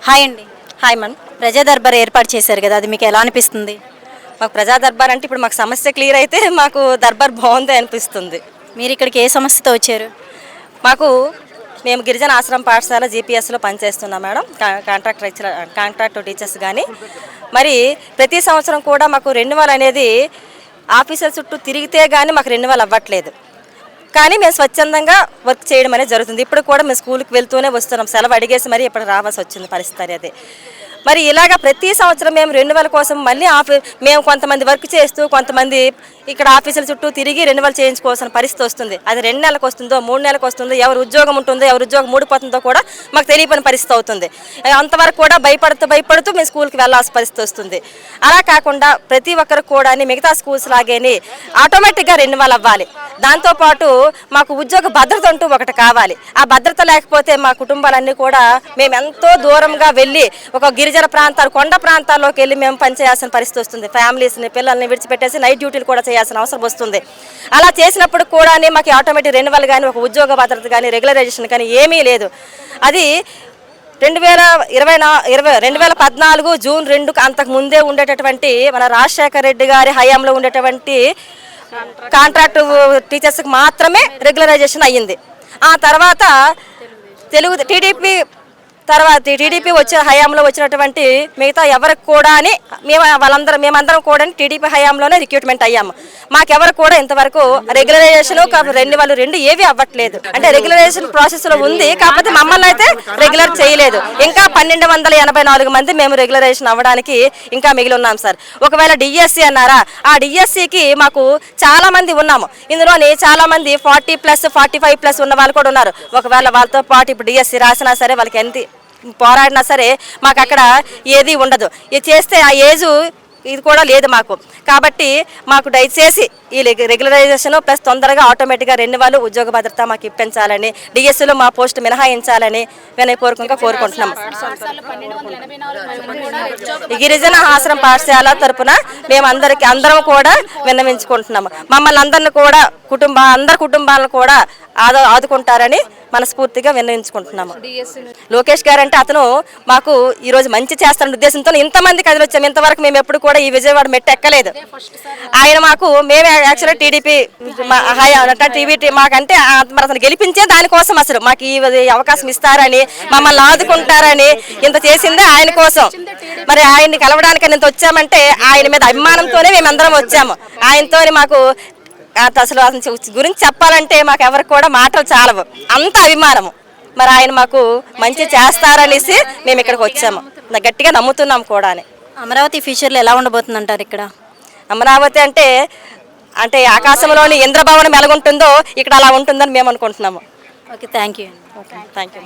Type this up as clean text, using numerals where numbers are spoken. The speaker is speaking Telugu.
హాయ్ అండి. Hi madam. ప్రజా దర్బార్ ఏర్పాటు చేశారు కదా, అది మీకు ఎలా అనిపిస్తుంది? మాకు ప్రజా దర్బార్ అంటే ఇప్పుడు మాకు సమస్య క్లియర్ అయితే మాకు దర్బార్ బాగుంది అనిపిస్తుంది. మీరు ఇక్కడికి ఏ సమస్యతో వచ్చారు? మాకు మేము గిరిజన ఆశ్రమ పాఠశాల జీపీఎస్లో పనిచేస్తున్నాం మేడం. కాంట్రాక్ట్ టీచర్స్ కానీ మరి ప్రతి సంవత్సరం కూడా మాకు రెన్యువల్ అనేది ఆఫీసర్ చుట్టూ తిరిగితే కానీ మాకు రెన్యువల్ అవ్వట్లేదు. కానీ మేము స్వచ్ఛందంగా వర్క్ చేయడం అనేది జరుగుతుంది. ఇప్పుడు కూడా మేము స్కూల్కి వెళ్తూనే వస్తున్నాం. సెలవు అడిగేసి మరి ఇప్పుడు రావాల్సి వచ్చింది పరిస్థితి అదే. మరి ఇలాగ ప్రతి సంవత్సరం మేము రెన్యువల్ కోసం మళ్ళీ మేము కొంతమంది వర్క్ చేస్తూ కొంతమంది ఇక్కడ ఆఫీసుల చుట్టూ తిరిగి రెన్యువల్ చేయించుకోవాల్సిన పరిస్థితి వస్తుంది. అది 2 నెలలకు వస్తుందో 3 నెలలకు వస్తుందో, ఎవరు ఉద్యోగం ఉంటుందో ఎవరు ఉద్యోగం ఊడిపోతుందో కూడా మాకు తెలియని పరిస్థితి అవుతుంది. అంతవరకు కూడా భయపడుతూ మేము స్కూల్కి వెళ్ళాల్సిన పరిస్థితి వస్తుంది. అలా కాకుండా ప్రతి ఒక్కరికి కూడా మిగతా స్కూల్స్ లాగేని ఆటోమేటిక్గా రెన్యువల్ అవ్వాలి. దాంతోపాటు మాకు ఉద్యోగ భద్రత అంటూ ఒకటి కావాలి. ఆ భద్రత లేకపోతే మా కుటుంబాలన్నీ కూడా మేము ఎంతో దూరంగా వెళ్ళి ఒక గిరిజన ప్రాంతాలు కొండ ప్రాంతాల్లోకి వెళ్ళి మేము పనిచేయాల్సిన పరిస్థితి వస్తుంది. ఫ్యామిలీస్ని పిల్లల్ని విడిచిపెట్టేసి నైట్ డ్యూటీలు కూడా చేయాల్సిన అవసరం వస్తుంది. అలా చేసినప్పుడు కూడా మాకు ఆటోమేటిక్ రెన్యువల్ కానీ ఒక ఉద్యోగ భద్రత కానీ రెగ్యులరైజేషన్ కానీ ఏమీ లేదు. అది 2014 జూన్ 2 అంతకు ముందే ఉండేటటువంటి మన రాజశేఖర రెడ్డి గారి హయాంలో ఉండేటువంటి కాంట్రాక్ట్ టీచర్స్కి మాత్రమే రెగ్యులరైజేషన్ అయ్యింది. ఆ తర్వాత టీడీపీ వచ్చిన హయాంలో వచ్చినటువంటి మిగతా ఎవరికి కూడా మేమందరం కూడా టీడీపీ హయాంలోనే రిక్రూట్మెంట్ అయ్యాము. మాకెవరు కూడా ఇంతవరకు రెగ్యులరైజేషన్ రెన్యువల్ రెండు ఏవి అవ్వట్లేదు. అంటే రెగ్యులరైజేషన్ ప్రాసెస్లో ఉంది, కాకపోతే మమ్మల్ని అయితే రెగ్యులర్ చేయలేదు. ఇంకా 1284 మంది మేము రెగ్యులరైజేషన్ అవ్వడానికి ఇంకా మిగిలి ఉన్నాం సార్. ఒకవేళ డిఎస్సి అన్నారా, ఆ డిఎస్సికి మాకు చాలా మంది ఉన్నాము. ఇందులోని చాలా మంది 40+, 45+ ఉన్న వాళ్ళు కూడా ఉన్నారు. ఒకవేళ వాళ్ళతో పాటు ఇప్పుడు డిఎస్సి రాసినా సరే వాళ్ళకి ఎంత పోరాడినా సరే మాకు అక్కడ ఏది ఉండదు. ఇది చేస్తే ఆ ఏజు ఇది కూడా లేదు మాకు. కాబట్టి మాకు దయచేసి ఈ రెగ్యులరైజేషన్ ప్లస్ తొందరగా ఆటోమేటిక్గా రెన్యువల్ ఉద్యోగ భద్రత మాకు ఇప్పించాలని, డిఎస్సిలో మా పోస్ట్ మినహాయించాలని వినయపూర్వకంగా కోరుకుంటున్నాం. గిరిజన ఆశ్రమ పాఠశాల తరపున మేము అందరం కూడా విన్నవించుకుంటున్నాము. మమ్మల్ని అందరిని కూడా అందరి కుటుంబాలను కూడా ఆదుకుంటారని మనస్ఫూర్తిగా విన్నవించుకుంటున్నాము. లోకేష్ గారు అంటే అతను మాకు ఈరోజు మంచి చేస్తారన్న ఉద్దేశంతో ఇంతమంది కథలు వచ్చాము. ఇంతవరకు మేము ఎప్పుడు కూడా ఈ విజయవాడ మెట్టు ఎక్కలేదు. ఆయన మేమే యాక్చువల్గా టీడీపీ మాకంటే మరి అతను గెలిపించే దానికోసం అసలు మాకు ఈ అవకాశం ఇస్తారని మమ్మల్ని ఆదుకుంటారని ఇంత చేసిందే ఆయన కోసం. మరి ఆయన్ని కలవడానికి ఇంత వచ్చామంటే ఆయన మీద అభిమానంతోనే మేమందరం వచ్చాము. ఆయనతో మాకు అసలు గురించి చెప్పాలంటే మాకు ఎవరికి కూడా మాటలు చాలవు, అంత అభిమానము. మరి ఆయన మాకు మంచి చేస్తారనేసి మేము ఇక్కడికి వచ్చాము, గట్టిగా నమ్ముతున్నాం కూడా. అమరావతి ఫ్యూచర్లో ఎలా ఉండబోతుందంటారు? ఇక్కడ అమరావతి అంటే ఆకాశంలోని ఇంద్రభవనం ఎలాగుంటుందో ఇక్కడ అలా ఉంటుందని మేము అనుకుంటున్నాము. Okay, thank you. Thank you.